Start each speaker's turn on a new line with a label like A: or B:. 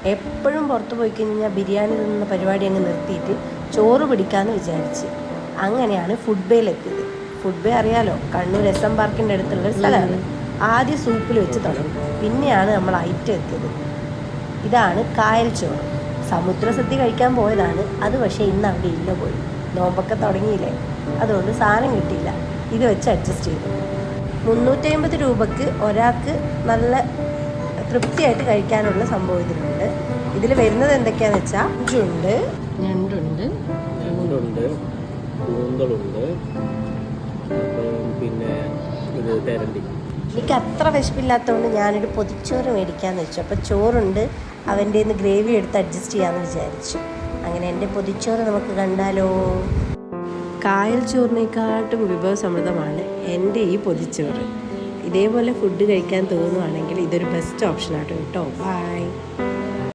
A: എപ്പോഴും പുറത്ത് പോയി കഴിഞ്ഞാൽ ബിരിയാണി തിന്നുന്ന പരിപാടി അങ്ങ് നിർത്തിയിട്ട് ചോറ് പിടിക്കാമെന്ന് വിചാരിച്ച് അങ്ങനെയാണ് ഫുഡ് ബേയിലെത്തിയത്. ഫുഡ് ബേ അറിയാലോ, കണ്ണൂർ SM പാർക്കിൻ്റെ അടുത്തുള്ള ഒരു സ്ഥലമാണ്. ആദ്യം സൂപ്പിൽ വെച്ച് തുടങ്ങി, പിന്നെയാണ് നമ്മൾ ഐറ്റം എത്തിയത്. ഇതാണ് കായൽ ചോറ്. സമുദ്രസദ്യ കഴിക്കാൻ പോയതാണ് അത്, പക്ഷേ ഇന്ന് അവിടെ ഇല്ല, പോയി. നോമ്പൊക്കെ തുടങ്ങിയില്ലേ, അതുകൊണ്ട് സാധനം കിട്ടിയില്ല. ഇത് വെച്ച് അഡ്ജസ്റ്റ് ചെയ്തു. 350 രൂപക്ക് ഒരാൾക്ക് നല്ല തൃപ്തിയായിട്ട് കഴിക്കാനുള്ള സംഭവം ഇതിലുണ്ട്. ഇതിൽ വരുന്നത് എന്തൊക്കെയാണെന്ന് വെച്ചാൽ ഞണ്ടുണ്ട്,
B: കൂന്തലുണ്ട്, പിന്നെ ഇത് തെരണ്ടി.
A: എനിക്ക് അത്ര വിശപ്പില്ലാത്തതുകൊണ്ട് ഞാനൊരു പൊതിച്ചോറ് മേടിക്കാമെന്ന് വെച്ചു. അപ്പോൾ ചോറുണ്ട്, അവൻ്റെ നിന്ന് ഗ്രേവി എടുത്ത് അഡ്ജസ്റ്റ് ചെയ്യാമെന്ന് വിചാരിച്ചു. അങ്ങനെ എൻ്റെ പൊതിച്ചോറ് നമുക്ക് കണ്ടാലോ. കായൽ ചോറിനെക്കാട്ടും വിഭവസമൃദ്ധമാണ് എൻ്റെ ഈ പൊതിച്ചോറ്. ഇതേപോലെ ഫുഡ് കഴിക്കാൻ തോന്നുവാണെങ്കിൽ ഇതൊരു ബെസ്റ്റ് ഓപ്ഷനാണ് കേട്ടോ. ബൈ.